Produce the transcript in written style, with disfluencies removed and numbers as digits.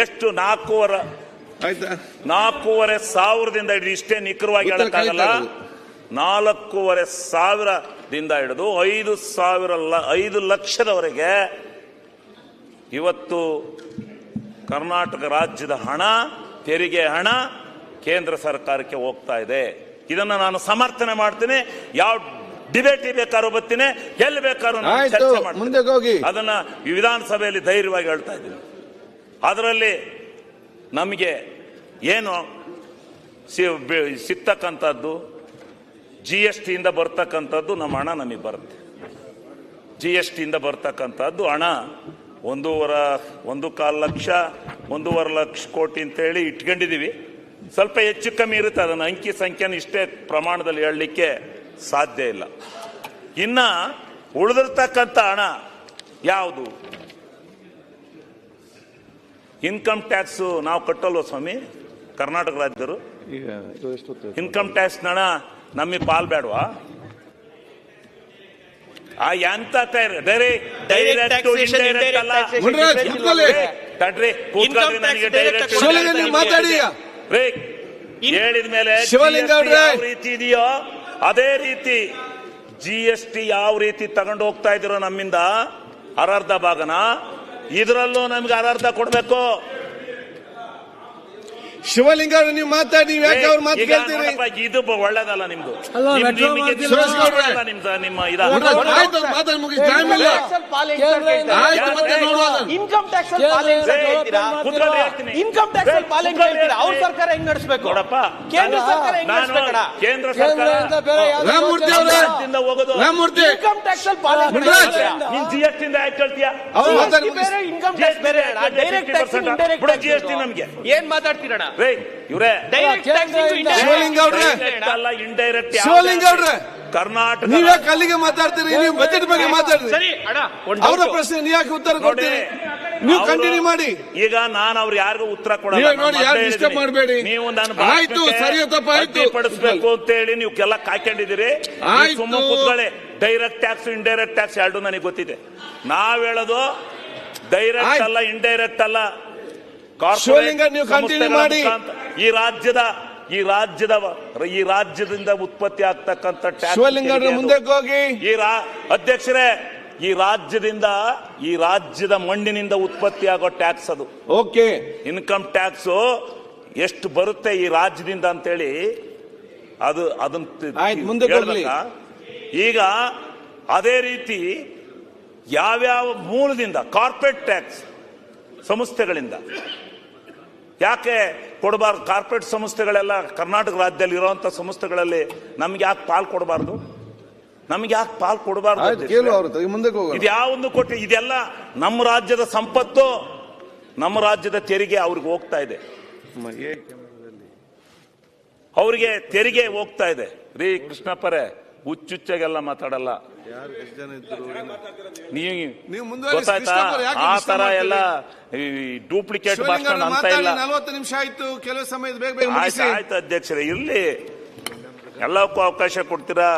ಎಷ್ಟು 4,500 ಸಾವಿರದಿಂದ ಹಿಡಿದು ಇಷ್ಟೇ ನಿಖರವಾಗಿ ಹೇಳಕ್ಕಾಗಲ್ಲ. 4,500 ಹಿಡಿದು 5 ಲಕ್ಷದವರೆಗೆ ಇವತ್ತು ಕರ್ನಾಟಕ ರಾಜ್ಯದ ಹಣ, ತೆರಿಗೆ ಹಣ ಕೇಂದ್ರ ಸರ್ಕಾರಕ್ಕೆ ಹೋಗ್ತಾ ಇದೆ. ಇದನ್ನು ನಾನು ಸಮರ್ಥನೆ ಮಾಡ್ತೀನಿ. ಯಾವ ಡಿಬೇಟ್ ಬೇಕಾದ್ರೂ ಬರ್ತೀನಿ, ಎಲ್ಲಿ ಬೇಕಾದ್ರೂ ಚರ್ಚೆ ಮಾಡ್ತೀನಿ. ಅದನ್ನ ವಿಧಾನಸಭೆಯಲ್ಲಿ ಧೈರ್ಯವಾಗಿ ಹೇಳ್ತಾ ಇದ್ದೀನಿ. ಅದರಲ್ಲಿ ನಮಗೆ ಏನು ಸಿಗ್ತಕ್ಕಂಥದ್ದು GST ಇಂದ ಬರ್ತಕ್ಕಂಥದ್ದು ನಮ್ಮ ಹಣ ನಮಗೆ ಬರುತ್ತೆ. GST ಇಂದ ಬರ್ತಕ್ಕಂಥದ್ದು ಹಣ 1.25 ಲಕ್ಷ 1.5 ಲಕ್ಷ ಕೋಟಿ ಅಂತೇಳಿ ಇಟ್ಕೊಂಡಿದ್ದೀವಿ. ಸ್ವಲ್ಪ ಹೆಚ್ಚು ಕಮ್ಮಿ ಇರುತ್ತೆ. ಅದನ್ನು ಅಂಕಿ ಸಂಖ್ಯೆನ ಇಷ್ಟೇ ಪ್ರಮಾಣದಲ್ಲಿ ಹೇಳಲಿಕ್ಕೆ ಸಾಧ್ಯ ಇಲ್ಲ. ಇನ್ನ ಉಳಿದಿರ್ತಕ್ಕಂಥ ಹಣ ಯಾವುದು? ಇನ್ಕಮ್ ಟ್ಯಾಕ್ಸ್ ನಾವು ಕಟ್ಟಲ್ವ ಸ್ವಾಮಿ? ಕರ್ನಾಟಕ ರಾಜ್ಯರು ಇನ್ಕಮ್ ಟ್ಯಾಕ್ಸ್ ಹಣ ನಮಗೆ ಪಾಲ್ ಬೇಡವಾ? ಎಂತ ಹೇಳಿದ ಮೇಲೆ ಯಾವ ರೀತಿ ಇದೆಯೋ ಅದೇ ರೀತಿ GST ಯಾವ ರೀತಿ ತಗೊಂಡು ಹೋಗ್ತಾ ಇದ್ದೀರೋ ನಮ್ಮಿಂದ ಅರ್ಧ ಭಾಗನ ಇದರಲ್ಲೂ ನಮ್ಗೆ ಅರ್ಧ ಕೊಡ್ಬೇಕು. ಶಿವಲಿಂಗ ನೀವು ಮಾತಾಡಿ, ಯಾಕೆ ಅವ್ರು ಮಾತು ಕೇಳ್ತೀರಿ? ಇದು ಒಳ್ಳೇದಲ್ಲ ನಿಮ್ದು. ನಿಮ್ಮ ಇನ್ಕಮ್ ಟ್ಯಾಕ್ಸ್ ಅವ್ರ ಸರ್ಕಾರ ಹೆಂಗ್ ನಡೆಸಬೇಕು? ಕೇಂದ್ರ ಸರ್ಕಾರ ಹೆಂಗ್ ನಡೆಸಬೇಕಡ? ಕೇಂದ್ರ ಸರ್ಕಾರ ಇನ್ಕಮ್ ಟ್ಯಾಕ್ಸ್ ನೀನ್ GST ಇಂದ ಯಾಕೆ ಕೇಳ್ತೀಯಾ? ಇನ್ಕಮ್ ಟ್ಯಾಕ್ಸ್ ಬೇರೆ, direct tax, indirect tax. GST ನಮ್ಗೆ ಏನ್ ಮಾತಾಡ್ತೀರಣ್ಣ? ಕರ್ನಾಟಕ ನೀವೇ ಕಲ್ಲಿಗೆ ಮಾತಾಡ್ತೀರಿ, ನೀವು ಬಜೆಟ್ ಬಗ್ಗೆ ಮಾತಾಡ್ತೀರಿ. ಅವರ ಪ್ರಶ್ನೆ ನೀವು ಯಾಕೆ ಉತ್ತರ ಕೊಡ್ತೀರಿ? ನೀವು ಕಂಟಿನ್ಯೂ ಮಾಡಿ. ಈಗ ನಾನು ಅವ್ರು ಯಾರಿಗೂ ಉತ್ತರ ಕೊಡಲ್ಲ ನೋಡಿ, ಯಾರು ಡಿಸ್ಟರ್ಬ್ ಮಾಡಬೇಡಿ. ನೀವು ಆಯ್ತು, ಸರಿ ತಪ್ಪಾಯ್ತು ಪಡಿಸ್ಬೇಕು ಅಂತ ಹೇಳಿ ನೀವು ಕೆಲ ಕಾಯ್ಕೊಂಡಿದ್ದೀರಿ. ಸುಮ್ಮನೆ ಕೂತ್ಕೊಳ್ಳಿ. ಡೈರೆಕ್ಟ್ ಟ್ಯಾಕ್ಸ್, ಇಂಡೈರೆಕ್ಟ್ ಟ್ಯಾಕ್ಸ್ ಎರಡು ನನಗೆ ಗೊತ್ತಿದೆ. ನಾವ್ ಹೇಳೋದು ಡೈರೆಕ್ಟ್ ಅಲ್ಲ, ಇಂಡೈರೆಕ್ಟ್ ಅಲ್ಲ. ನೀವು ಕಂಟಿನ್ಯೂ ಮಾಡಿ. ಈ ರಾಜ್ಯದಿಂದ ಉತ್ಪತ್ತಿ ಆಗ್ತಕ್ಕಂಥ ಟ್ಯಾಕ್ಸ್ ಮುಂದೆ ಹೋಗಿ. ಅಧ್ಯಕ್ಷರೇ, ಈ ರಾಜ್ಯದ ಮಣ್ಣಿನಿಂದ ಉತ್ಪತ್ತಿ ಆಗೋ ಟ್ಯಾಕ್ಸ್ ಅದು. ಓಕೆ, ಇನ್ಕಮ್ ಟ್ಯಾಕ್ಸ್ ಎಷ್ಟು ಬರುತ್ತೆ ಈ ರಾಜ್ಯದಿಂದ ಅಂತೇಳಿ ಅದನ್ನ ಈಗ ಅದೇ ರೀತಿ ಯಾವ್ಯಾವ ಮೂಲದಿಂದ ಕಾರ್ಪೊರೇಟ್ ಟ್ಯಾಕ್ಸ್ ಸಂಸ್ಥೆಗಳಿಂದ ಯಾಕೆ ಕೊಡಬಾರ್ದು? ಕಾರ್ಪೊರೇಟ್ ಸಂಸ್ಥೆಗಳೆಲ್ಲ ಕರ್ನಾಟಕ ರಾಜ್ಯದಲ್ಲಿ ಇರುವಂತ ಸಂಸ್ಥೆಗಳಲ್ಲಿ ನಮ್ಗೆ ಯಾಕೆ ಪಾಲ್ ಕೊಡಬಾರ್ದು? ನಮ್ಗೆ ಯಾಕೆ ಪಾಲ್ ಕೊಡಬಾರ್ದು? ಇದು ಯಾವೊಂದು ಕೊಟ್ಟು ಇದೆಲ್ಲ ನಮ್ಮ ರಾಜ್ಯದ ಸಂಪತ್ತು, ನಮ್ಮ ರಾಜ್ಯದ ತೆರಿಗೆ ಅವ್ರಿಗೆ ಹೋಗ್ತಾ ಇದೆ. ಅವರಿಗೆ ತೆರಿಗೆ ಹೋಗ್ತಾ ಇದೆ. ರೀ ಕೃಷ್ಣಪ್ಪರೇ, ಹುಚ್ಚುಚ್ಚಾಗೆಲ್ಲ ಮಾತಾಡಲ್ಲ. ಗೊತ್ತಾಯ್ತಾ? ಆ ತರ ಎಲ್ಲ ಡೂಪ್ಲಿಕೇಟ್ ಭಾಷಣ ಅಂತ ಇಲ್ಲ. 40 ನಿಮಿಷ ಆಯ್ತು, ಕೆಲವು ಸಮಯದ ಬೇಗ ಆಯ್ತು ಅಧ್ಯಕ್ಷರೇ, ಇರ್ಲಿ, ಎಲ್ಲಕ್ಕೂ ಅವಕಾಶ ಕೊಡ್ತೀರಾ?